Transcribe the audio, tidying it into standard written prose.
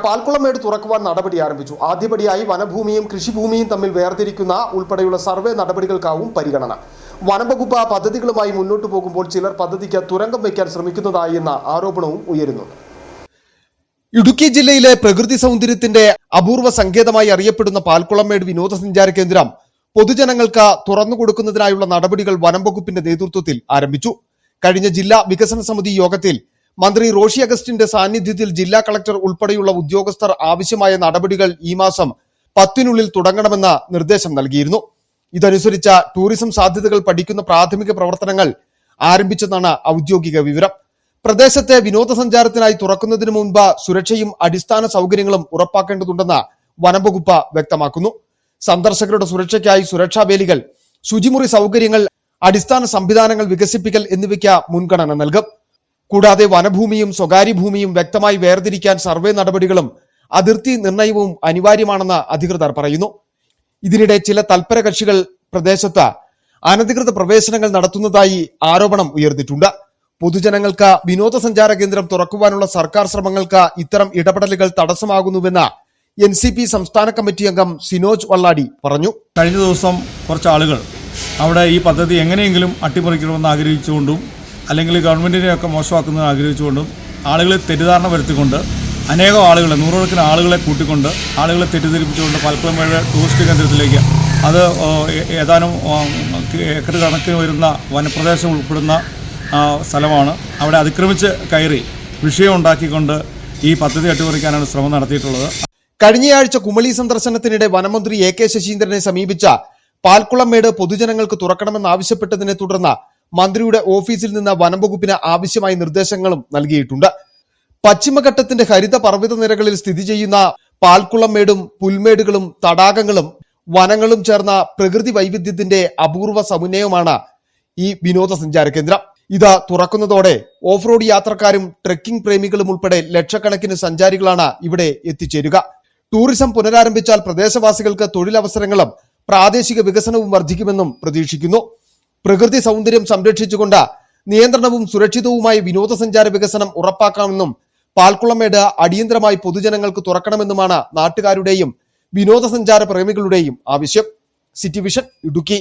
പാൽക്കുളമേട് തുറക്കുവാൻ നടപടി ആരംഭിച്ചു. ആദ്യപടിയായി വനഭൂമിയും കൃഷിഭൂമിയും തമ്മിൽ വേർതിരിക്കുന്ന ഉൾപ്പെടെയുള്ള സർവേ നടപടികൾക്കാവും പരിഗണന. വനംവകുപ്പ് പദ്ധതികളുമായി മുന്നോട്ടു പോകുമ്പോൾ ചിലർ പദ്ധതിക്ക് തുരങ്കം വയ്ക്കാൻ ശ്രമിക്കുന്നതായി എന്ന ആരോപണവും ഉയരുന്നു. ഇടുക്കി ജില്ലയിലെ പ്രകൃതി സൗന്ദര്യത്തിന്റെ അപൂർവ സങ്കേതമായി അറിയപ്പെടുന്ന പാൽക്കുളമേട് വിനോദസഞ്ചാര കേന്ദ്രം പൊതുജനങ്ങൾക്ക് തുറന്നുകൊടുക്കുന്നതിനായുള്ള നടപടികൾ വനംവകുപ്പിന്റെ നേതൃത്വത്തിൽ ആരംഭിച്ചു. കഴിഞ്ഞ ജില്ലാ വികസന സമിതി യോഗത്തിൽ മന്ത്രി റോഷി അഗസ്റ്റിന്റെ സാന്നിധ്യത്തിൽ ജില്ലാ കളക്ടർ ഉൾപ്പെടെയുള്ള ഉദ്യോഗസ്ഥർ ആവശ്യമായ നടപടികൾ ഈ മാസം 10-നുള്ളിൽ തുടങ്ങണമെന്ന നിർദ്ദേശം നൽകിയിരുന്നു. ഇതനുസരിച്ച ടൂറിസം സാധ്യതകൾ പഠിക്കുന്ന പ്രാഥമിക പ്രവർത്തനങ്ങൾ ആരംഭിച്ചെന്നാണ് ഔദ്യോഗിക വിവരം. പ്രദേശത്തെ വിനോദസഞ്ചാരത്തിനായി തുറക്കുന്നതിന് മുൻപ് സുരക്ഷയും അടിസ്ഥാന സൗകര്യങ്ങളും ഉറപ്പാക്കേണ്ടതുണ്ടെന്ന് വനംവകുപ്പ് വ്യക്തമാക്കുന്നു. സന്ദർശകരുടെ സുരക്ഷയ്ക്കായി സുരക്ഷാ വേലികൾ, ശുചിമുറി സൗകര്യങ്ങൾ, അടിസ്ഥാന സംവിധാനങ്ങൾ വികസിപ്പിക്കൽ എന്നിവയ്ക്ക് മുൻഗണന നൽകും. കൂടാതെ വനഭൂമിയും സ്വകാര്യ ഭൂമിയും വ്യക്തമായി വേർതിരിക്കാൻ സർവേ നടപടികളും അതിർത്തി നിർണയവും അനിവാര്യമാണെന്ന് അധികൃതർ പറയുന്നു. ഇതിനിടെ ചില തൽപര കക്ഷികൾ പ്രദേശത്ത് അനധികൃത പ്രവേശനങ്ങൾ നടത്തുന്നതായി ആരോപണം ഉയർന്നിട്ടുണ്ട്. പൊതുജനങ്ങൾക്ക് വിനോദസഞ്ചാര കേന്ദ്രം തുറക്കുവാനുള്ള സർക്കാർ ശ്രമങ്ങൾക്ക് ഇത്തരം ഇടപെടലുകൾ തടസ്സമാകുന്നുവെന്ന് NCP സംസ്ഥാന കമ്മിറ്റി അംഗം സിനോജ് വള്ളാടി പറഞ്ഞു. കഴിഞ്ഞ ദിവസം കുറച്ച് ആളുകൾ അവിടെ ഈ പദ്ധതി എങ്ങനെയെങ്കിലും അട്ടിമറിക്കണമെന്ന് ആഗ്രഹിച്ചുകൊണ്ടും അല്ലെങ്കിൽ ഗവൺമെന്റിനെയൊക്കെ മോശമാക്കുന്നതിന് ആഗ്രഹിച്ചുകൊണ്ടും ആളുകളെ തെറ്റിദ്ധാരണ വരുത്തിക്കൊണ്ട് അനേകം ആളുകളെ, നൂറുകണക്കിന് ആളുകളെ കൂട്ടിക്കൊണ്ട് ആളുകളെ തെറ്റിദ്ധരിപ്പിച്ചുകൊണ്ട് പാൽക്കുളമേട് ടൂറിസ്റ്റ് കേന്ദ്രത്തിലേക്ക്, അത് ഏതാനും ഏക്കർ കണക്കിന് വരുന്ന വനപ്രദേശം ഉൾപ്പെടുന്ന സ്ഥലമാണ്, അവിടെ അതിക്രമിച്ച് കയറി വിഷയം ഉണ്ടാക്കിക്കൊണ്ട് ഈ പദ്ധതി അട്ടിമറിക്കാനാണ് ശ്രമം നടത്തിയിട്ടുള്ളത്. കഴിഞ്ഞയാഴ്ച കുമളി സന്ദർശനത്തിനിടെ വനമന്ത്രി AK ശശീന്ദ്രനെ സമീപിച്ച പാൽക്കുളമേട് പൊതുജനങ്ങൾക്ക് തുറക്കണമെന്നാവശ്യപ്പെട്ടതിനെ തുടർന്ന് മന്ത്രിയുടെ ഓഫീസിൽ നിന്ന് വനംവകുപ്പിന് ആവശ്യമായ നിർദ്ദേശങ്ങളും നൽകിയിട്ടുണ്ട്. പശ്ചിമഘട്ടത്തിന്റെ ഹരിത പർവ്വത നിരകളിൽ സ്ഥിതി ചെയ്യുന്ന പാൽക്കുളമേടും പുൽമേടുകളും തടാകങ്ങളും വനങ്ങളും ചേർന്ന പ്രകൃതി വൈവിധ്യത്തിന്റെ അപൂർവ സമന്വയമാണ് ഈ വിനോദസഞ്ചാര കേന്ദ്രം. ഇത് തുറക്കുന്നതോടെ ഓഫ് റോഡ് യാത്രക്കാരും ട്രെക്കിംഗ് പ്രേമികളും ഉൾപ്പെടെ ലക്ഷക്കണക്കിന് സഞ്ചാരികളാണ് ഇവിടെ എത്തിച്ചേരുക. ടൂറിസം പുനരാരംഭിച്ചാൽ പ്രദേശവാസികൾക്ക് തൊഴിലവസരങ്ങളും പ്രാദേശിക വികസനവും വർദ്ധിക്കുമെന്നും പ്രതീക്ഷിക്കുന്നു. പ്രകൃതി സൗന്ദര്യം സംരക്ഷിച്ചുകൊണ്ട് നിയന്ത്രണവും സുരക്ഷിതവുമായ വിനോദസഞ്ചാര വികസനം ഉറപ്പാക്കാമെന്നും പാൽക്കുളമേട് അടിയന്തരമായി പൊതുജനങ്ങൾക്ക് തുറക്കണമെന്നുമാണ് നാട്ടുകാരുടെയും വിനോദസഞ്ചാര പ്രേമികളുടെയും ആവശ്യം. City vision, Idukki.